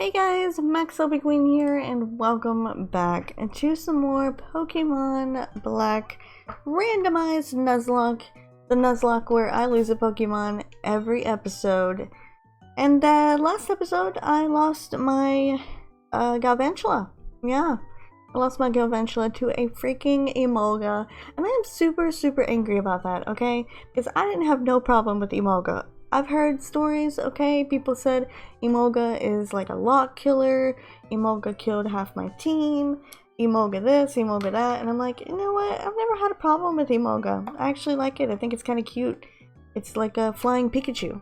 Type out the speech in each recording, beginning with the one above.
Hey guys, MaxLPQueen here, and welcome back to some more Pokemon Black Randomized Nuzlocke. The Nuzlocke where I lose a Pokemon every episode. And last episode, I lost my Galvantula. Yeah, I lost my Galvantula to a freaking Emolga, and I am super angry about that, okay? Because I didn't have no problem with Emolga. I've heard stories, okay? People said Emolga is like a lock killer, Emolga killed half my team, Emolga this, Emolga that, and I'm like, you know what? I've never had a problem with Emolga. I actually like it. I think it's kind of cute. It's like a flying Pikachu,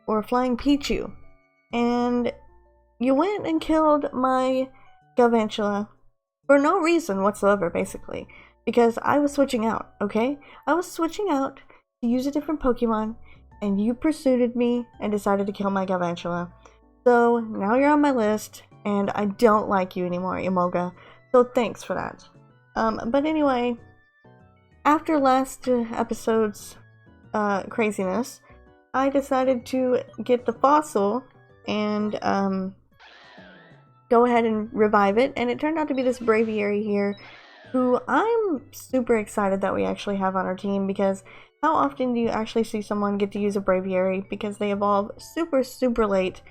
or a flying Pichu. And you went and killed my Galvantula for no reason whatsoever, basically. Because I was switching out, okay? I was switching out to use a different Pokemon, and you pursued me and decided to kill my Galvantula. So now you're on my list, and I don't like you anymore, Emolga. So thanks for that. But anyway, after last episode's craziness, I decided to get the fossil and go ahead and revive it, and it turned out to be this Braviary here, who I'm super excited that we actually have on our team, because how often do you actually see someone get to use a Braviary, because they evolve super late.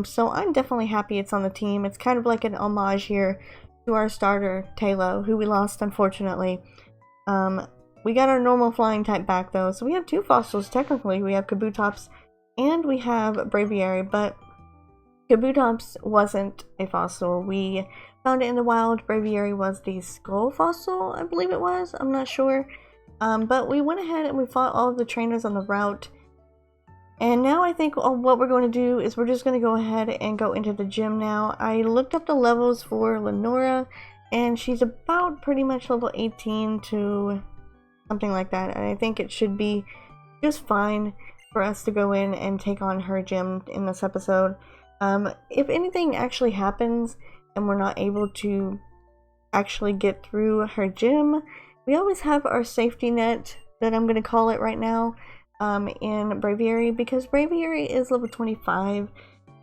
So I'm definitely happy it's on the team. It's kind of like an homage here to our starter, Talo, who we lost unfortunately. We got our normal flying type back though, so we have two fossils technically. We have Kabutops and we have Braviary, but Kabutops wasn't a fossil. We found it in the wild. Braviary was the skull fossil, I believe it was. I'm not sure. But we went ahead and we fought all of the trainers on the route. And now I think what we're going to do is we're just going to go ahead and go into the gym now. I looked up the levels for Lynora, and she's about pretty much level 18 to something like that. And I think it should be just fine for us to go in and take on her gym in this episode. If anything actually happens and we're not able to actually get through her gym, we always have our safety net, that I'm going to call it right now, in Braviary, because Braviary is level 25,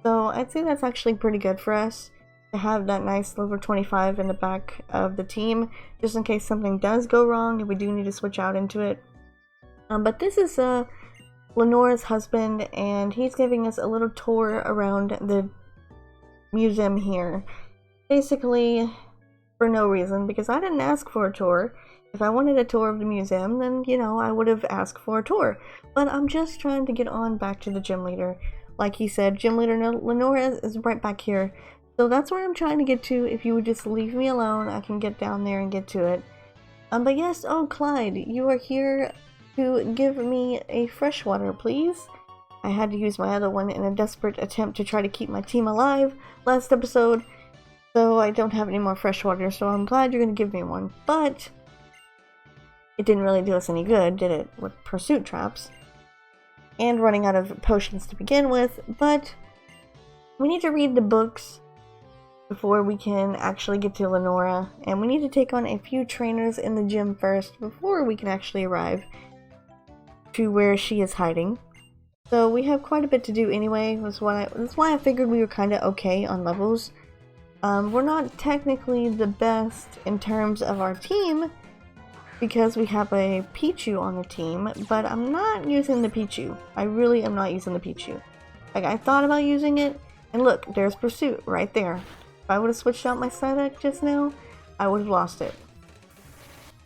so I'd say that's actually pretty good for us to have that nice level 25 in the back of the team, just in case something does go wrong and we do need to switch out into it. But this is Lynora's husband, and he's giving us a little tour around the museum here. Basically, for no reason, because I didn't ask for a tour. If I wanted a tour of the museum, then, you know, I would have asked for a tour. But I'm just trying to get on back to the gym leader. Like he said, gym leader Lynora is right back here. So that's where I'm trying to get to. If you would just leave me alone, I can get down there and get to it. But yes, oh Clyde, you are here to give me a freshwater, please. I had to use my other one in a desperate attempt to try to keep my team alive last episode. So I don't have any more freshwater, so I'm glad you're going to give me one. But it didn't really do us any good, did it, with pursuit traps and running out of potions to begin with. But we need to read the books before we can actually get to Lynora, and we need to take on a few trainers in the gym first before we can actually arrive to where she is hiding. So we have quite a bit to do anyway. That's why I figured we were kind of okay on levels. We're not technically the best in terms of our team, because we have a Pichu on the team, but I'm not using the Pichu. I really am not using the Pichu. Like, I thought about using it, and look, there's Pursuit right there. If I would have switched out my Psyduck just now, I would have lost it.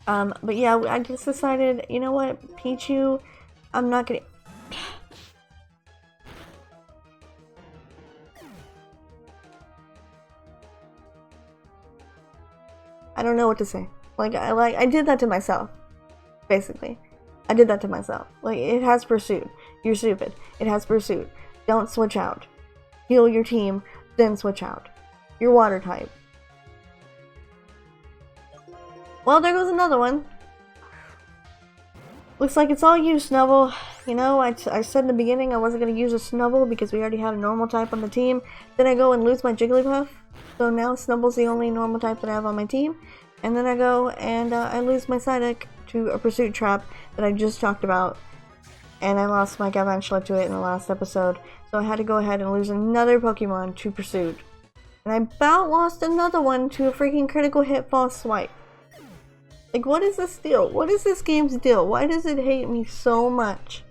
But yeah, I just decided, you know what, Pichu, I'm not gonna... I don't know what to say. I did that to myself, basically. I did that to myself. Like, it has Pursuit. You're stupid. It has Pursuit. Don't switch out. Heal your team, then switch out. You're water type. Well, there goes another one. Looks like it's all you, Snubble. You know, I said in the beginning I wasn't going to use a Snubble because we already had a normal type on the team. Then I go and lose my Jigglypuff. So now Snubble's the only normal type that I have on my team. And then I go and I lose my Psyduck to a pursuit trap that I just talked about. And I lost my Galvantula to it in the last episode. So I had to go ahead and lose another Pokemon to pursuit. And I about lost another one to a freaking critical hit false swipe. Like, what is this deal? What is this game's deal? Why does it hate me so much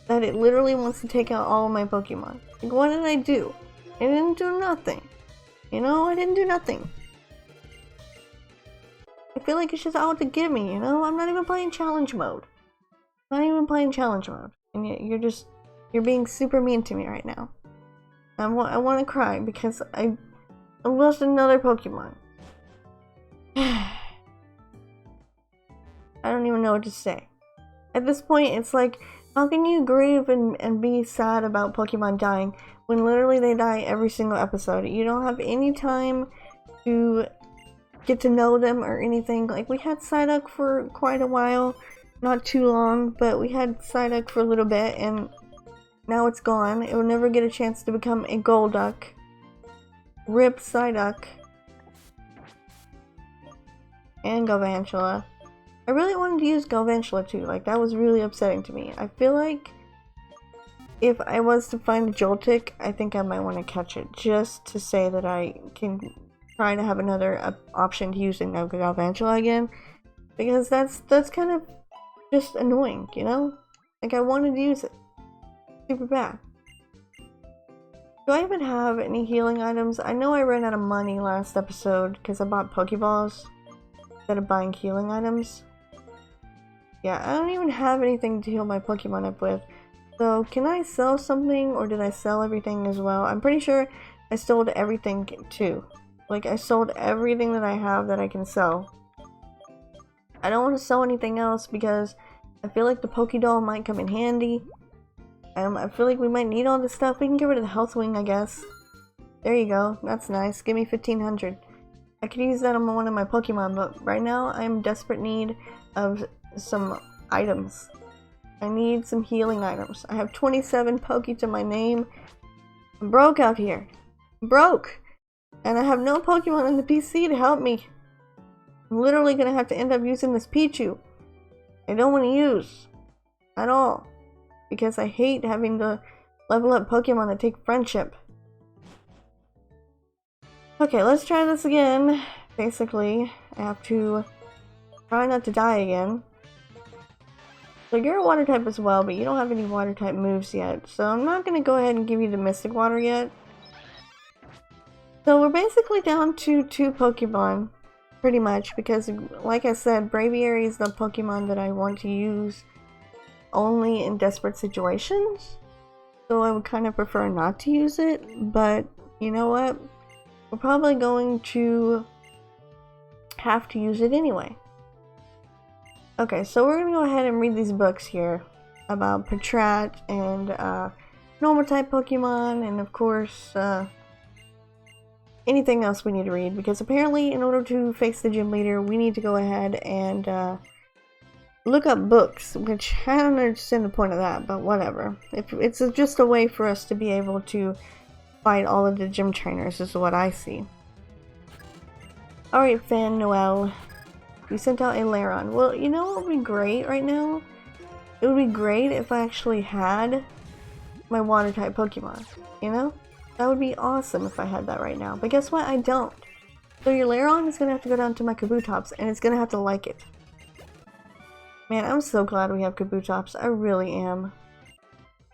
that it literally wants to take out all of my Pokemon? Like, what did I do? I didn't do nothing. You know, I didn't do nothing. I feel like it's just out to get me, you know? I'm not even playing challenge mode. Not even playing challenge mode. And yet you're being super mean to me right now. I want to cry because I lost another Pokemon. I don't even know what to say. At this point, it's like, how can you grieve and be sad about Pokemon dying when literally they die every single episode? You don't have any time to get to know them or anything. Like, we had Psyduck for quite a while, not too long, but we had Psyduck for a little bit, and now it's gone. It will never get a chance to become a Golduck. Rip Psyduck. And Galvantula. I really wanted to use Galvantula too, like that was really upsetting to me. I feel like if I was to find a Joltik, I think I might want to catch it just to say that I can try to have another option to using Galvantula again, because that's kind of just annoying, you know? Like, I wanted to use it super bad. Do I even have any healing items? I know I ran out of money last episode because I bought Pokeballs instead of buying healing items. Yeah, I don't even have anything to heal my Pokemon up with. So, can I sell something, or did I sell everything as well? I'm pretty sure I sold everything too. Like, I sold everything that I have that I can sell. I don't want to sell anything else because I feel like the Pokédoll might come in handy. I feel like we might need all this stuff. We can get rid of the Health Wing, I guess. There you go. That's nice. Give me 1500. I could use that on one of my Pokemon, but right now I'm in desperate need of some items. I need some healing items. I have 27 Poke to my name. I'm broke out here. I'm broke! And I have no Pokemon on the PC to help me. I'm literally gonna have to end up using this Pichu. I don't want to use. At all. Because I hate having to level up Pokemon that take friendship. Okay, let's try this again. Basically, I have to try not to die again. So you're a water type as well, but you don't have any water type moves yet. So I'm not going to go ahead and give you the Mystic Water yet. So we're basically down to 2 Pokemon, pretty much, because like I said, Braviary is the Pokemon that I want to use only in desperate situations. So I would kind of prefer not to use it, but you know what? We're probably going to have to use it anyway. Okay, so we're gonna go ahead and read these books here about Patrat and normal type Pokemon, and of course anything else we need to read, because apparently in order to face the gym leader we need to go ahead and look up books, which I don't understand the point of that, but whatever. It's just a way for us to be able to fight all of the gym trainers is what I see. Alright, Fan Noel. We sent out a Lairon. Well, you know what would be great right now? It would be great if I actually had my water type Pokemon, you know? That would be awesome if I had that right now. But guess what? I don't. So your Lairon is going to have to go down to my Kabutops, and it's going to have to like it. Man, I'm so glad we have Kabutops. I really am.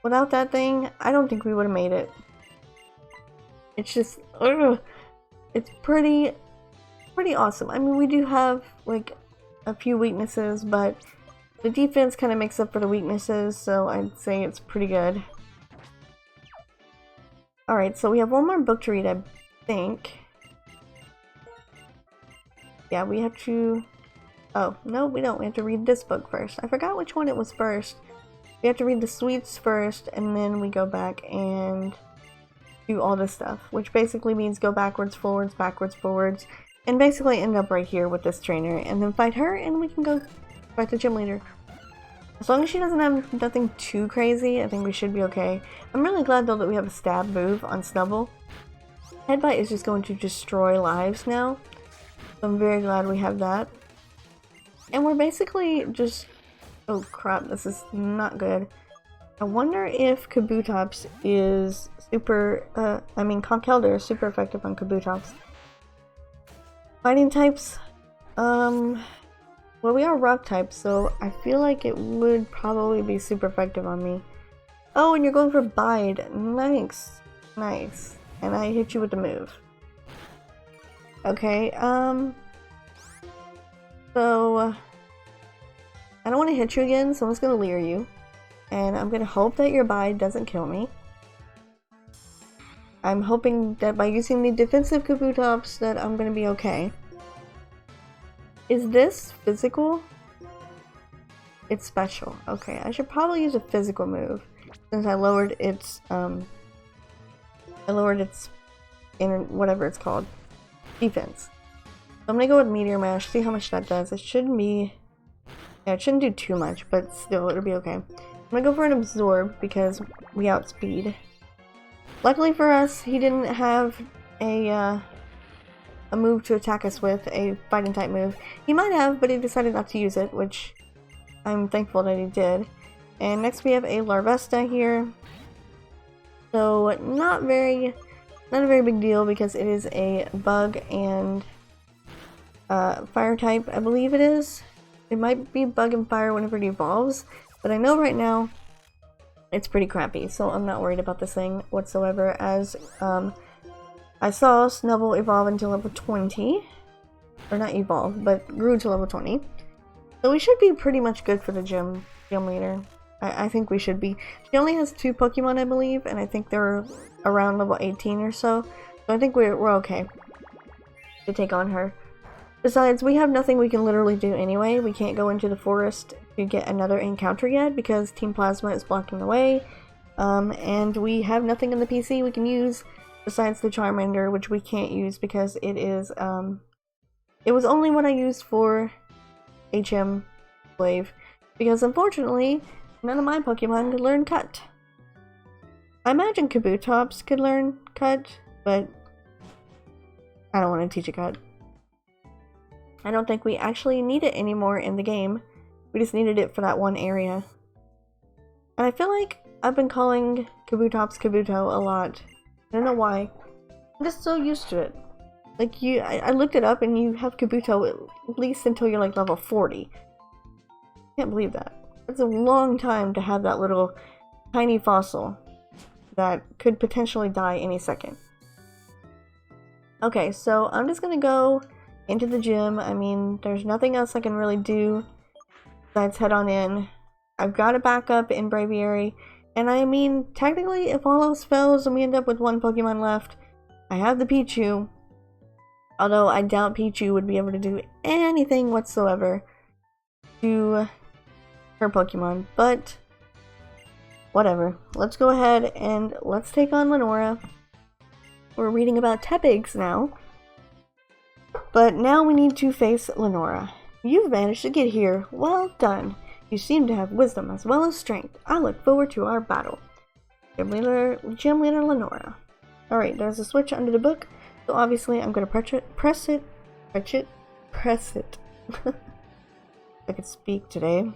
Without that thing, I don't think we would have made it. It's just, ugh. It's pretty awesome. I mean, we do have like a few weaknesses, but the defense kind of makes up for the weaknesses, so I'd say it's pretty good. Alright, so we have one more book to read, I think. Yeah, we have to... Oh, no, we don't. We have to read this book first. I forgot which one it was first. We have to read the sweets first, and then we go back and do all this stuff, which basically means go backwards, forwards, and basically end up right here with this trainer, and then fight her, and we can go fight the gym leader. As long as she doesn't have nothing too crazy, I think we should be okay. I'm really glad though that we have a stab move on Snubbull. Headbutt is just going to destroy lives now, so I'm very glad we have that. And we're basically just... Oh crap, this is not good. I wonder if Kabutops is Conkeldurr is super effective on Kabutops. Fighting types, well, we are rock types, so I feel like it would probably be super effective on me. Oh, and you're going for Bide. Nice. Nice. And I hit you with the move. Okay, so I don't want to hit you again, so I'm just gonna leer you. And I'm gonna hope that your Bide doesn't kill me. I'm hoping that by using the defensive Kabutops that I'm gonna be okay. Is this physical? It's special. Okay, I should probably use a physical move since I lowered its whatever it's called, defense. So I'm gonna go with Meteor Mash, see how much that does. It shouldn't be, yeah, it shouldn't do too much, but still, it'll be okay. I'm gonna go for an Absorb because we outspeed. Luckily for us, he didn't have a move to attack us with, a fighting type move. He might have, but he decided not to use it, which I'm thankful that he did. And next we have a Larvesta here. So not a very big deal because it is a bug and fire type, I believe it is. It might be bug and fire whenever it evolves, but I know right now it's pretty crappy, so I'm not worried about this thing whatsoever, as I saw Snubble evolve into level 20. Or not evolve, but grew to level 20. So we should be pretty much good for the gym leader. I think we should be. She only has 2 Pokemon, I believe, and I think they're around level 18 or so. So I think we're okay to take on her. Besides, we have nothing we can literally do anyway. We can't go into the forest to get another encounter yet because Team Plasma is blocking the way. And we have nothing in the PC we can use besides the Charmander, which we can't use because it is, it was only what I used for HM Slave. Because unfortunately, none of my Pokemon could learn Cut. I imagine Kabutops could learn Cut, but I don't want to teach a Cut. I don't think we actually need it anymore in the game. We just needed it for that one area. And I feel like I've been calling Kabutops Kabuto a lot. I don't know why. I'm just so used to it. Like, I looked it up and you have Kabuto at least until you're like level 40. Can't believe that. It's a long time to have that little tiny fossil that could potentially die any second. Okay, so I'm just gonna go into the gym. I mean, there's nothing else I can really do besides head on in. I've got a backup in Braviary, and I mean, technically, if all else fails and we end up with 1 Pokemon left, I have the Pichu. Although I doubt Pichu would be able to do anything whatsoever to her Pokemon, but whatever. Let's go ahead and let's take on Lynora. We're reading about Tepigs now. But now we need to face Lynora. You've managed to get here. Well done. You seem to have wisdom as well as strength. I look forward to our battle. Gym leader Lynora. Alright, there's a switch under the book, so obviously I'm gonna press it. I could speak today.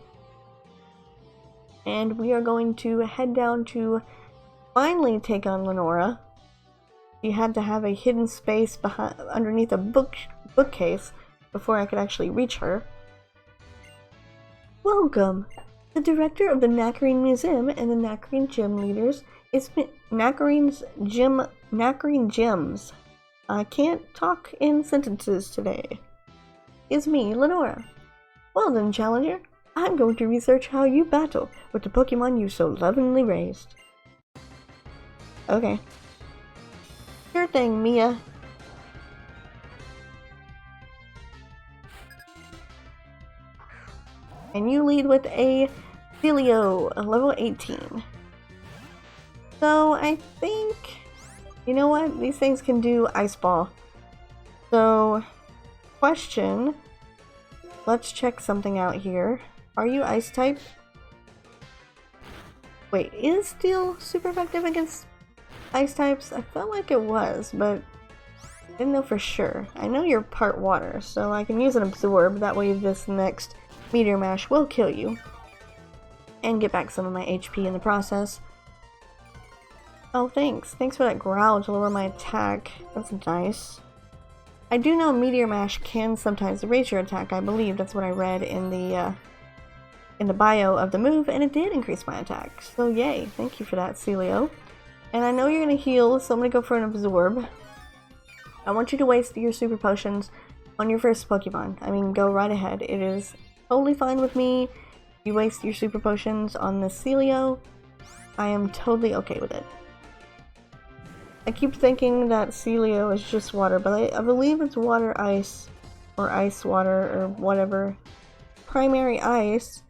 And we are going to head down to finally take on Lynora. You had to have a hidden space underneath a bookcase before I could actually reach her. Welcome! The director of the Nakarine Museum and the Nakarine Gym leaders is Nakarine's Gyms. I can't talk in sentences today. Is me, Lynora. Well then, Challenger. I'm going to research how you battle with the Pokemon you so lovingly raised. Okay. Sure thing, Mia. And you lead with a Celio, level 18. So I think, you know what? These things can do Ice Ball. So, question. Let's check something out here. Are you Ice type? Wait, is Steel super effective against Ice types? I felt like it was, but I didn't know for sure. I know you're part water, so I can use an Absorb. That way this next Meteor Mash will kill you. and get back some of my HP in the process. Oh, thanks. Thanks for that growl to lower my attack. That's nice. I do know Meteor Mash can sometimes raise your attack. I believe that's what I read in the bio of the move, and it did increase my attack. So yay, thank you for that, Celio. And I know you're gonna heal, so I'm gonna go for an absorb. I want you to waste your super potions on your first Pokemon. I mean, go right ahead. It is totally fine with me. You waste your super potions on the Celio. I am totally okay with it. I keep thinking that Celio is just water, but I believe it's water ice, or ice water, or whatever. Primary ice,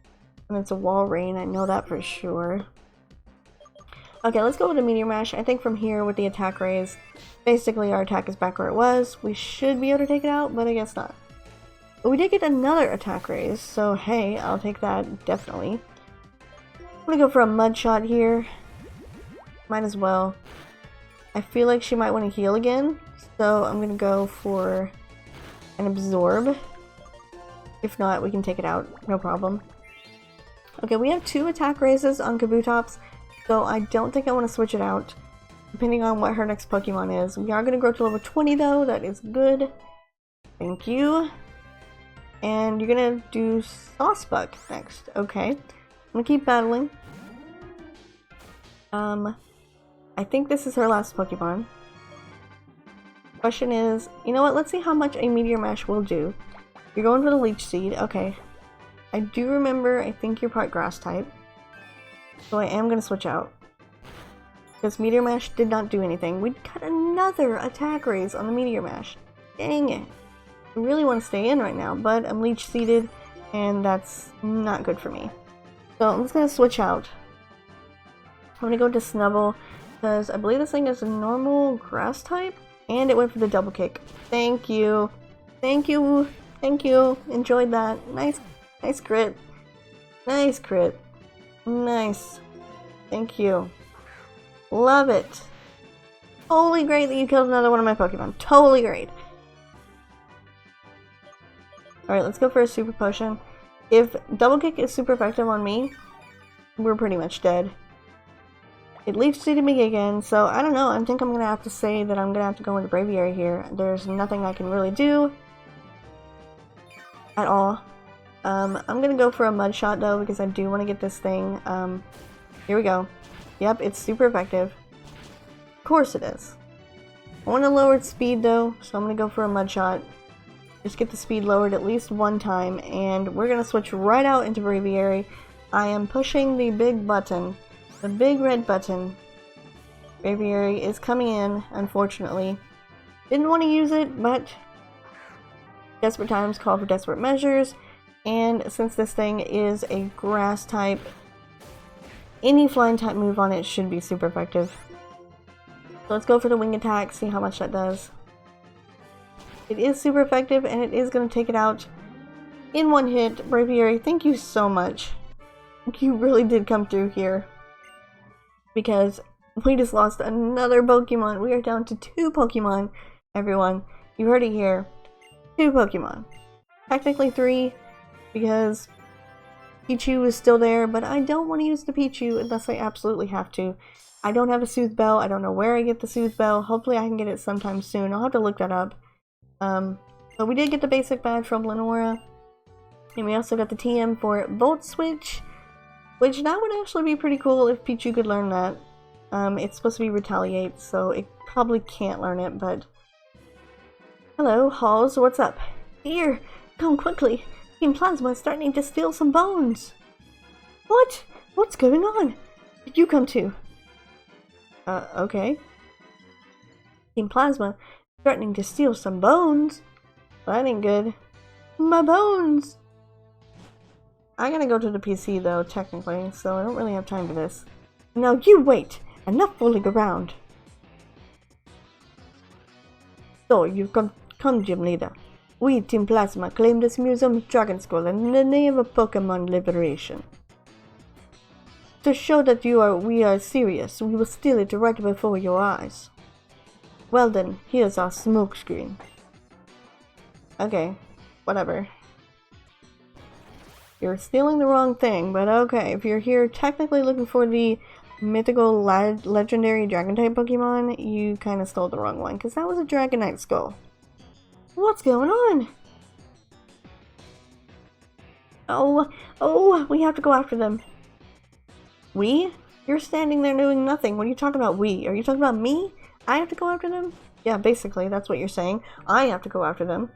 and it's a wall rain, I know that for sure. Okay, let's go with a Meteor Mash. I think from here with the attack raise, basically our attack is back where it was. We should be able to take it out, but I guess not. But we did get another attack raise, so hey, I'll take that, definitely. I'm gonna go for a Mud Shot here. Might as well. I feel like she might want to heal again, so I'm gonna go for an Absorb. If not, we can take it out, no problem. Okay, we have 2 attack raises on Kabutops, so I don't think I want to switch it out, depending on what her next Pokemon is. We are going to grow to level 20 though, that is good. Thank you. And you're going to do Saucebuck next, okay. I'm going to keep battling. I think this is her last Pokemon. Question is, you know what, let's see how much a Meteor Mash will do. You're going for the Leech Seed, okay. I do remember, I think you're part Grass type. So I am going to switch out. Because Meteor Mash did not do anything. We got another attack raise on the Meteor Mash. Dang it. I really want to stay in right now, but I'm Leech Seeded, and that's not good for me. So I'm just going to switch out. I'm going to go to Snubble, because I believe this thing is a normal Grass type, and it went for the Double Kick. Thank you. Thank you. Thank you. Enjoyed that. Nice crit. Nice crit. Nice. Thank you. Love it. Totally great that you killed another one of my Pokemon. Totally great. Alright, let's go for a Super Potion. If Double Kick is super effective on me, we're pretty much dead. It Leech Seeded me again, so I don't know. I think I'm going to have to say that I'm going to have to go into Braviary here. There's nothing I can really do at all. I'm going to go for a Mud Shot though, because I do want to get this thing. Here we go. Yep, it's super effective. Of course it is. I want to lower its speed though, so I'm going to go for a Mud Shot. Just get the speed lowered at least one time, and we're going to switch right out into Braviary. I am pushing the big button. The big red button. Braviary is coming in, unfortunately. Didn't want to use it, but desperate times call for desperate measures. And since this thing is a Grass type, any flying type move on it should be super effective. So let's go for the Wing Attack, see how much that does. It is super effective, and it is going to take it out in one hit. Braviary, thank you so much. You really did come through here. Because we just lost another Pokemon. We are down to 2 Pokemon, everyone. You heard it here. 2 Pokemon. Technically 3, because Pichu is still there, but I don't want to use the Pichu unless I absolutely have to. I don't have a Soothe Bell. I don't know where I get the Soothe Bell. Hopefully I can get it sometime soon. I'll have to look that up. But we did get the basic badge from Lynora. And we also got the TM for Volt Switch, which that would actually be pretty cool if Pichu could learn that. It's supposed to be Retaliate, so it probably can't learn it, but... Hello, Halls, what's up? Here, come quickly. Team Plasma is starting to steal some bones. What? What's going on? Did you come too? Okay. Team Plasma threatening to steal some bones? That ain't good. My bones! I gotta go to the PC though, technically, so I don't really have time for this. Now you wait! Enough fooling around! So, you've come, Gym Leader. We, Team Plasma, claim this museum's Dragon Skull in the name of Pokemon Liberation. To show that we are serious, we will steal it right before your eyes. Well then, here's our smokescreen. Okay, whatever. You're stealing the wrong thing, but okay. If you're here technically looking for the mythical legendary dragon type Pokemon, you kind of stole the wrong one, because that was a Dragonite skull. What's going on? Oh, we have to go after them. We? You're standing there doing nothing. What are you talking about, we? Are you talking about me? I have to go after them? Yeah, basically, that's what you're saying. I have to go after them.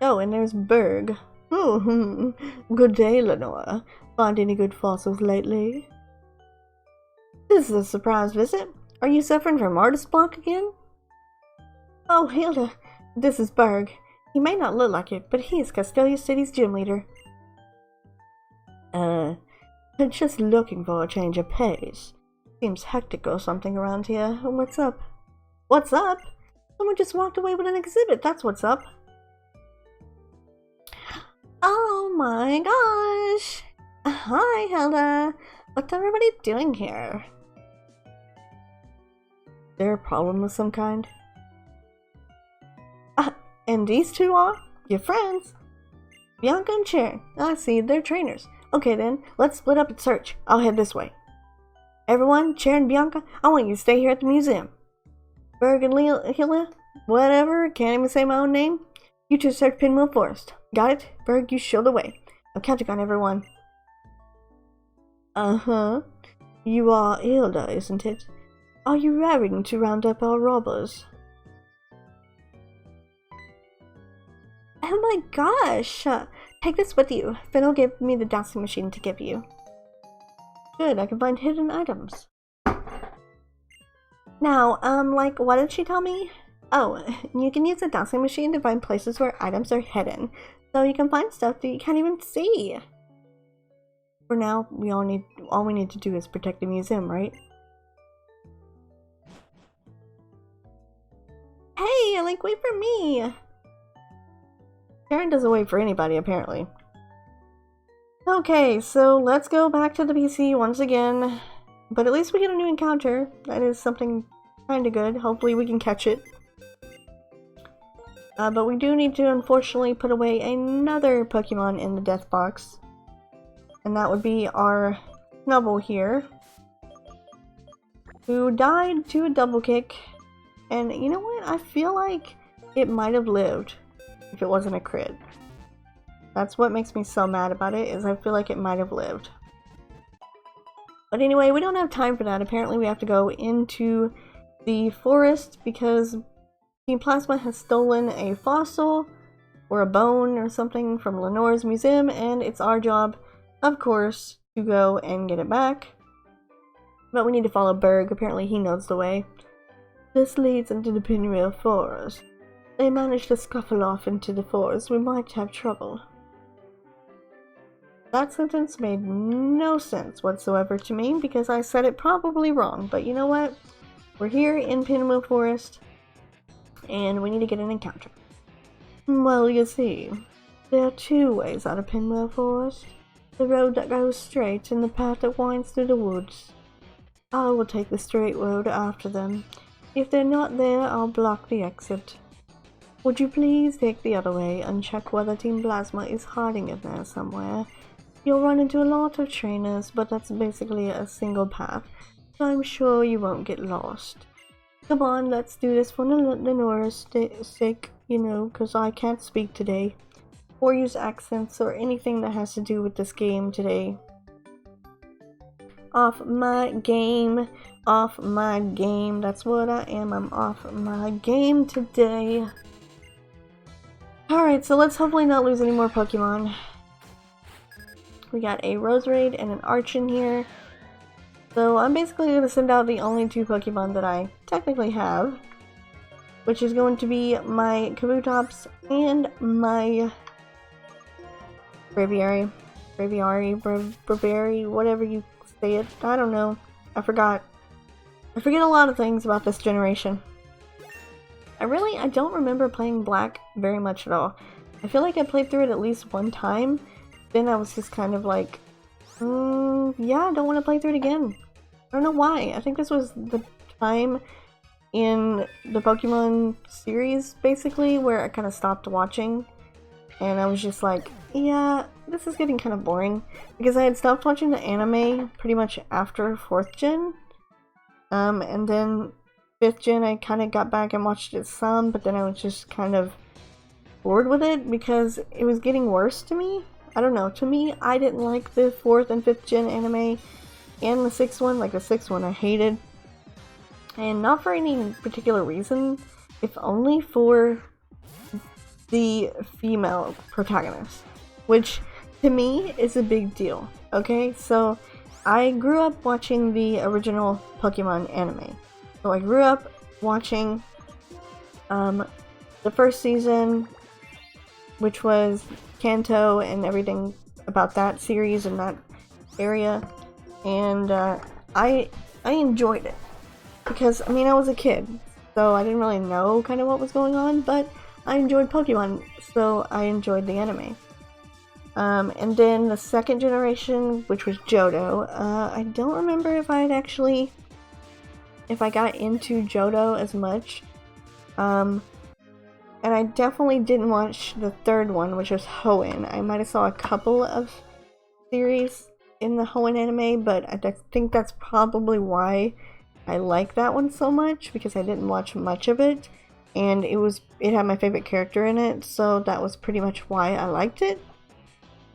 Oh, and there's Berg. Oh, good day, Lynora. Find any good fossils lately? This is a surprise visit. Are you suffering from artist block again? Oh, Hilda, this is Berg. He may not look like it, but he is Castelia City's gym leader. Just looking for a change of pace. Seems hectic or something around here. What's up? What's up? Someone just walked away with an exhibit, that's what's up. Oh my gosh! Hi, Hilda! What's everybody doing here? Is there a problem of some kind? And these two are? Your friends? Bianca and Sharon. I see, they're trainers. Okay then, let's split up and search. I'll head this way. Everyone, Sharon and Bianca, I want you to stay here at the museum. Berg and Hilda, whatever, can't even say my own name. You two search Pinwheel Forest. Got it? Berg, you show the way. I'm counting on everyone. Uh-huh. You are Hilda, isn't it? Are you raring to round up our robbers? Oh my gosh! Take this with you. Finn will give me the dowsing machine to give you. Good, I can find hidden items. Now, like, what did she tell me? Oh, you can use the dowsing machine to find places where items are hidden. So you can find stuff that you can't even see. For now, all we need to do is protect the museum, right? Hey, like, wait for me! Sharon doesn't wait for anybody, apparently. Okay, so let's go back to the PC once again. But at least we get a new encounter. That is something kinda good. Hopefully we can catch it. But we do need to, unfortunately, put away another Pokemon in the death box. And that would be our Snubble here, who died to a double kick. And you know what? I feel like it might have lived if it wasn't a crit. That's what makes me so mad about it, is I feel like it might have lived. But anyway, we don't have time for that. Apparently we have to go into the forest because Team Plasma has stolen a fossil or a bone or something from Lynora's museum, and it's our job, of course, to go and get it back. But we need to follow Berg. Apparently he knows the way. This leads into the Pinwheel Forest. They managed to scuffle off into the forest. We might have trouble. That sentence made no sense whatsoever to me because I said it probably wrong. But you know what? We're here in Pinwheel Forest and we need to get an encounter. Well, you see, there are two ways out of Pinwheel Forest. The road that goes straight and the path that winds through the woods. I will take the straight road after them. If they're not there, I'll block the exit. Would you please take the other way and check whether Team Plasma is hiding in there somewhere? You'll run into a lot of trainers, but that's basically a single path, so I'm sure you won't get lost. Come on, let's do this for Lynora's sake, you know, because I can't speak today, or use accents or anything that has to do with this game today. Off my game, that's what I am, I'm off my game today. Alright, so let's hopefully not lose any more Pokemon. We got a Roserade and an Archon here. So I'm basically going to send out the only two Pokemon that I technically have, which is going to be my Kabutops and my Braviary, whatever you say it. I don't know. I forget a lot of things about this generation. I don't remember playing Black very much at all. I feel like I played through it at least one time. Then I was just kind of like, yeah, I don't want to play through it again. I don't know why. I think this was the time in the Pokemon series, basically, where I kind of stopped watching. and I was just like, yeah, this is getting kind of boring, because I had stopped watching the anime pretty much after 4th gen, and then 5th gen I kind of got back and watched it some, but then I was just kind of bored with it because it was getting worse to me. I don't know, to me, I didn't like the 4th and 5th gen anime, and the 6th one, like the 6th one I hated, and not for any particular reason, if only for the female protagonist, which to me is a big deal. Okay, so I grew up watching the original Pokemon anime. So I grew up watching the first season, which was Kanto and everything about that series and that area, and I enjoyed it because, I mean, I was a kid, so I didn't really know kind of what was going on, but I enjoyed Pokemon, so I enjoyed the anime. And then the 2nd generation, which was Johto, I don't remember if I got into Johto as much. And I definitely didn't watch the 3rd one, which was Hoenn. I might have saw a couple of series in the Hoenn anime, but I think that's probably why I like that one so much, because I didn't watch much of it, and it had my favorite character in it, so that was pretty much why I liked it.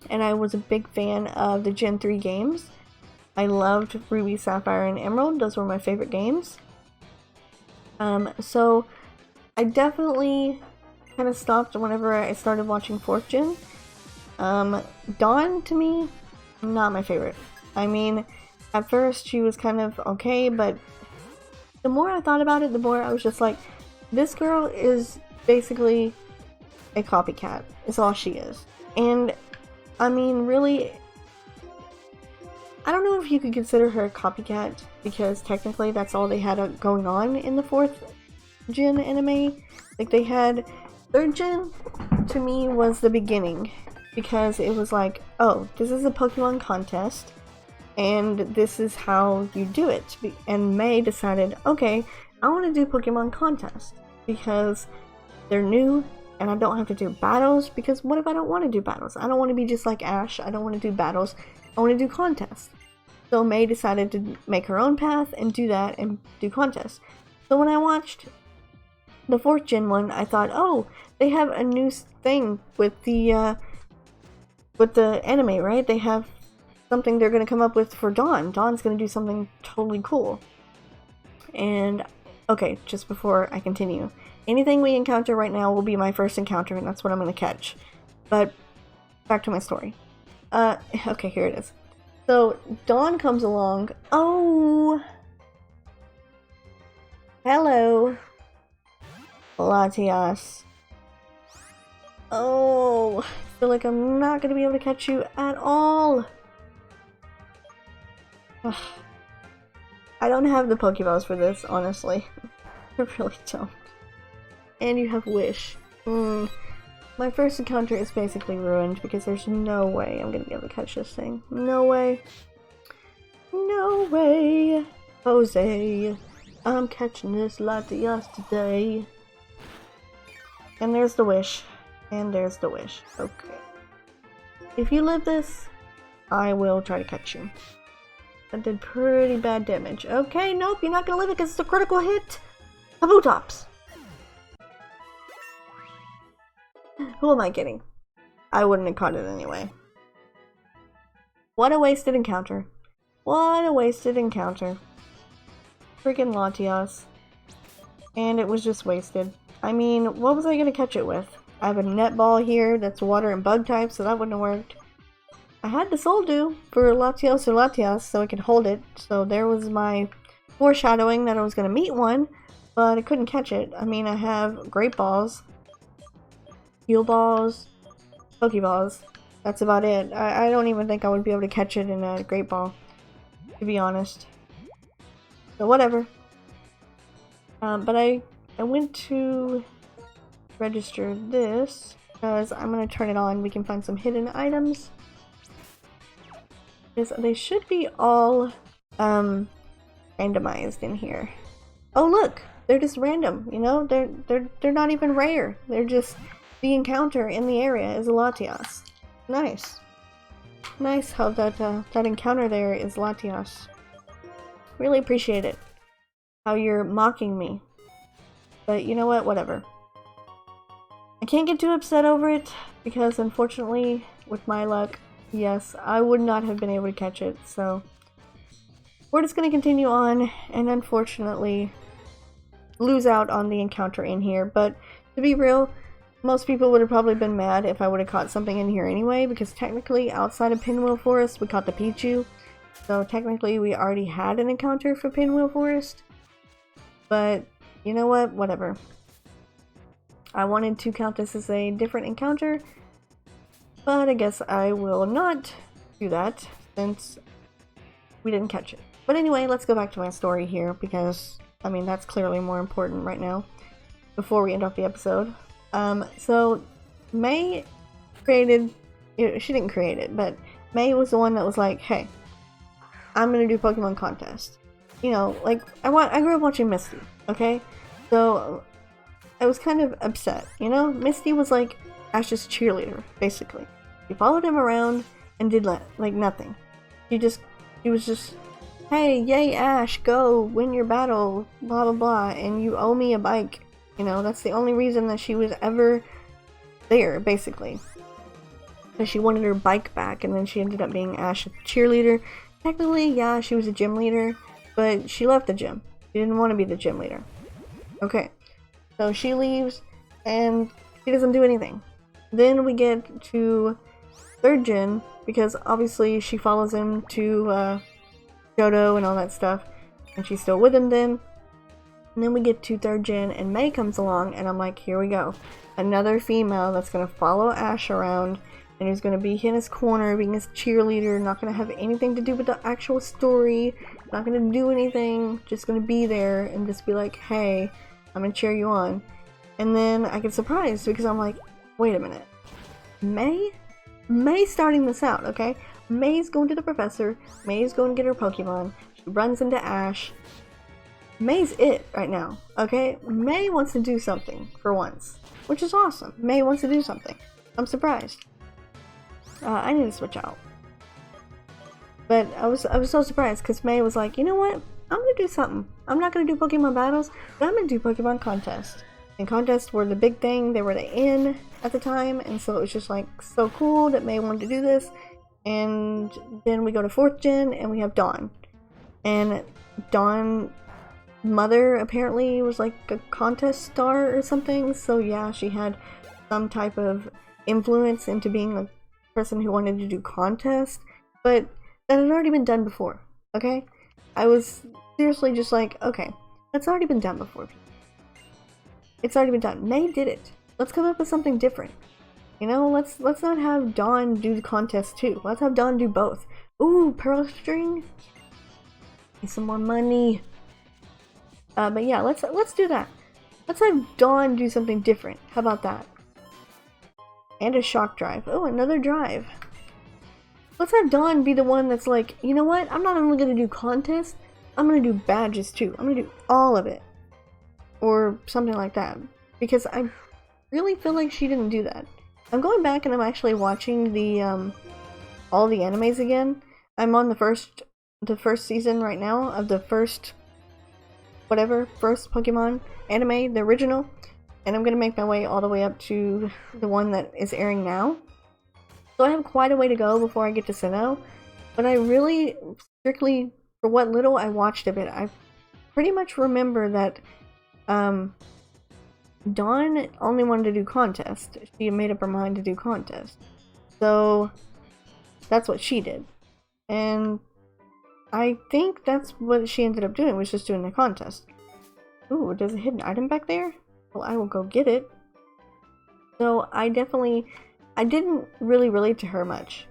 And I was a big fan of the Gen 3 games. I loved Ruby, Sapphire, and Emerald. Those were my favorite games. So I definitely kind of stopped whenever I started watching 4th gen. Dawn, to me, not my favorite. I mean, at first she was kind of okay, but the more I thought about it, the more I was just like, this girl is basically a copycat, is all she is. And I mean, really, I don't know if you could consider her a copycat, because technically that's all they had going on in the 4th gen anime. Like, they had 3rd gen, to me, was the beginning, because it was like, oh, this is a Pokemon contest, and this is how you do it. And May decided, okay, I want to do Pokemon contest, because they're new, and I don't have to do battles, because what if I don't want to do battles? I don't want to be just like Ash. I don't want to do battles. I want to do contests. So May decided to make her own path and do that and do contests. So when I watched the 4th gen one, I thought, oh, they have a new thing with the anime, right? They have something they're going to come up with for Dawn. Dawn's going to do something totally cool. And, okay, just before I continue, anything we encounter right now will be my first encounter, and that's what I'm going to catch. But, back to my story. Okay, here it is. So, Dawn comes along. Oh! Hello! Latias. Oh! I feel like I'm not going to be able to catch you at all! I don't have the Pokeballs for this, honestly. I really don't. And you have Wish. My first encounter is basically ruined because there's no way I'm gonna be able to catch this thing. No way. No way. Jose. I'm catching this Latias today. And there's the Wish. And there's the Wish. Okay. If you live this, I will try to catch you. That did pretty bad damage. Okay, nope, you're not gonna live it because it's a critical hit. Kabutops. Who am I kidding? I wouldn't have caught it anyway. What a wasted encounter. What a wasted encounter. Freaking Latias. And it was just wasted. I mean, what was I gonna catch it with? I have a netball here that's water and bug type, so that wouldn't have worked. I had the Soul Dew for Latios or Latias so I could hold it, so there was my foreshadowing that I was gonna meet one, but I couldn't catch it. I mean, I have Great Balls, Heal Balls, Pokeballs. That's about it. I don't even think I would be able to catch it in a Great Ball, to be honest. So whatever. But I went to register this because I'm going to turn it on. We can find some hidden items. They should be all randomized in here. Oh look, they're just random. You know, they're not even rare. They're just the encounter in the area is Latias. Nice. Nice how that encounter there is Latias. Really appreciate it. How you're mocking me. But you know what? Whatever. I can't get too upset over it, because unfortunately, with my luck, yes, I would not have been able to catch it, so we're just going to continue on, and unfortunately, lose out on the encounter in here. But to be real, most people would have probably been mad if I would have caught something in here anyway, because technically, outside of Pinwheel Forest, we caught the Pichu, so technically we already had an encounter for Pinwheel Forest. But, you know what? Whatever. I wanted to count this as a different encounter, but I guess I will not do that since we didn't catch it. But anyway, let's go back to my story here, because, I mean, that's clearly more important right now, before we end off the episode. So, May created, she didn't create it, but May was the one that was like, hey, I'm gonna do Pokemon contest. You know, like, I grew up watching Misty, okay? So, I was kind of upset, you know? Misty was like Ash's cheerleader, basically. She followed him around and did like nothing. She was just, hey, yay Ash, go, win your battle, blah blah blah, and you owe me a bike. You know, that's the only reason that she was ever there, basically. Because she wanted her bike back, and then she ended up being Ash's cheerleader. Technically, yeah, she was a gym leader, but she left the gym. She didn't want to be the gym leader. Okay. So she leaves, and she doesn't do anything. Then we get to 3rd Gen, because obviously she follows him to Johto and all that stuff, and she's still with him then. And then we get to 3rd Gen, and May comes along, and I'm like, here we go. Another female that's going to follow Ash around, and who's going to be in his corner, being his cheerleader, not going to have anything to do with the actual story, not going to do anything, just going to be there, and just be like, hey, I'm gonna cheer you on. And then I get surprised because I'm like, wait a minute. May's starting this out, okay? May's going to the professor. May's going to get her Pokemon. She runs into Ash. May's it right now, okay? May wants to do something for once, which is awesome. May wants to do something. I'm surprised. I need to switch out. But I was so surprised because May was like, you know what? I'm gonna do something. I'm not gonna do Pokemon battles, but I'm gonna do Pokemon contests. And contests were the big thing. They were the in at the time, and so it was just like so cool that May wanted to do this. And then we go to 4th Gen, and we have Dawn. And Dawn mother apparently was like a contest star or something. So yeah, she had some type of influence into being a person who wanted to do contests, but that had already been done before. Okay. I was seriously just like, okay, that's already been done before. It's already been done. May did it. Let's come up with something different. You know, let's not have Dawn do the contest too. Let's have Dawn do both. Ooh, Pearl String. Need some more money. But yeah, let's do that. Let's have Dawn do something different. How about that? And a shock drive. Oh, another drive. Let's have Dawn be the one that's like, you know what? I'm not only going to do contests, I'm going to do badges too. I'm going to do all of it. Or something like that. Because I really feel like she didn't do that. I'm going back and I'm actually watching the, all the animes again. I'm on the first season right now of the first Pokemon anime, the original. And I'm going to make my way all the way up to the one that is airing now. So I have quite a way to go before I get to Sinnoh, but I really, strictly, for what little I watched of it, I pretty much remember that Dawn only wanted to do contest. She made up her mind to do contest. So that's what she did. And I think that's what she ended up doing, was just doing the contest. Ooh, there's a hidden item back there? Well, I will go get it. So I didn't really relate to her much.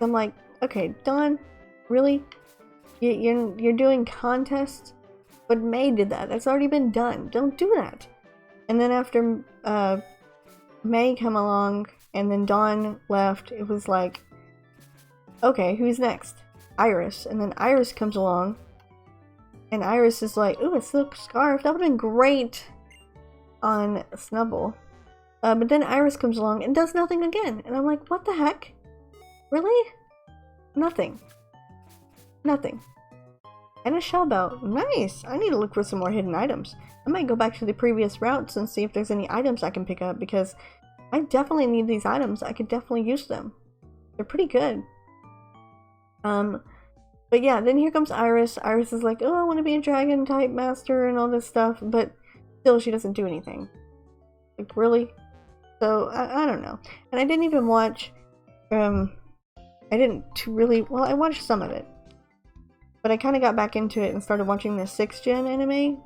I'm like, okay, Dawn, really? You're doing contests? But May did that. That's already been done. Don't do that. And then after May come along and then Dawn left, it was like, okay, who's next? Iris. And then Iris comes along and Iris is like, ooh, a silk scarf. That would have been great on Snubbull. But then Iris comes along and does nothing again. And I'm like, what the heck? Really? Nothing. Nothing. And a shell belt. Nice! I need to look for some more hidden items. I might go back to the previous routes and see if there's any items I can pick up, because I definitely need these items. I could definitely use them. They're pretty good. But yeah, then here comes Iris. Iris is like, oh, I want to be a dragon type master and all this stuff, but still she doesn't do anything. Like, really? So, I don't know. And I didn't even watch, I didn't really, well, I watched some of it. But I kind of got back into it and started watching the 6th gen anime.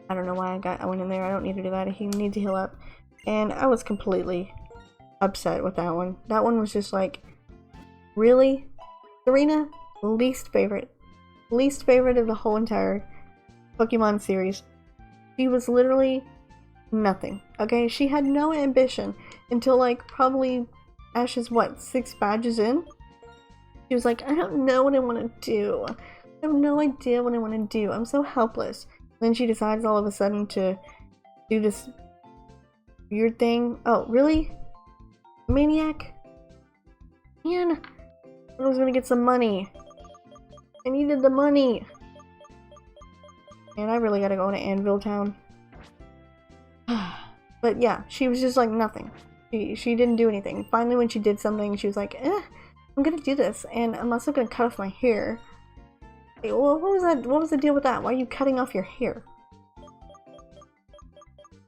I don't know why I went in there. I don't need to do that. I need to heal up. And I was completely upset with that one. That one was just like, really? Serena? Least favorite. Least favorite of the whole entire Pokemon series. She was literally nothing. Okay? She had no ambition until like probably Ash's, what, 6 badges in? She was like, I don't know what I want to do. I have no idea what I want to do. I'm so helpless. Then she decides all of a sudden to do this weird thing. Oh, really? Maniac? Man, I was gonna get some money. I needed the money. And I really gotta go to Anvil Town. But yeah, she was just like nothing. She didn't do anything. Finally, when she did something, she was like, I'm gonna do this, and I'm also gonna cut off my hair. Hey, well, what was that? What was the deal with that? Why are you cutting off your hair?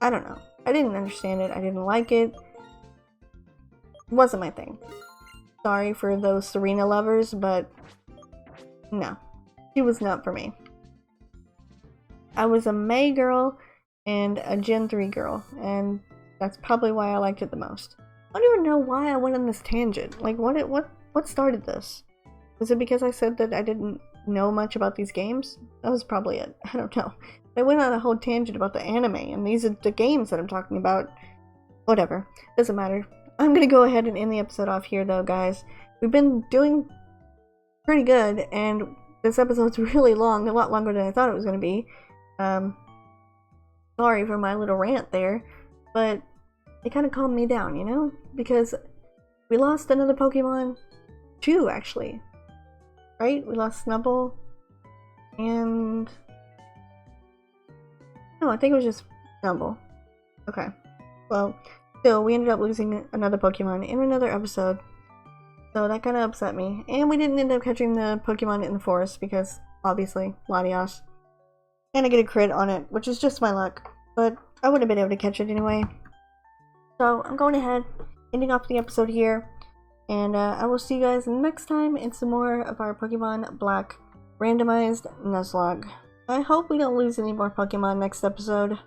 I don't know. I didn't understand it. I didn't like it. It wasn't my thing. Sorry for those Serena lovers, but no. She was not for me. I was a May girl and a Gen 3 girl, and that's probably why I liked it the most. I don't even know why I went on this tangent. Like, what started this? Was it because I said that I didn't know much about these games? That was probably it. I don't know. I went on a whole tangent about the anime, and these are the games that I'm talking about. Whatever. Doesn't matter. I'm gonna go ahead and end the episode off here, though, guys. We've been doing pretty good, and this episode's really long, a lot longer than I thought it was gonna be. Sorry for my little rant there, but it kind of calmed me down, you know? Because we lost another Pokemon. 2, actually. Right? We lost Snubbull. And... no, I think it was just Snubbull. Okay. Well, still, we ended up losing another Pokemon in another episode. So that kind of upset me. And we didn't end up catching the Pokemon in the forest because, obviously, Latios. And I get a crit on it, which is just my luck. But I would have been able to catch it anyway. So, I'm going ahead, ending off the episode here. And I will see you guys next time in some more of our Pokemon Black randomized Nuzlocke. I hope we don't lose any more Pokemon next episode.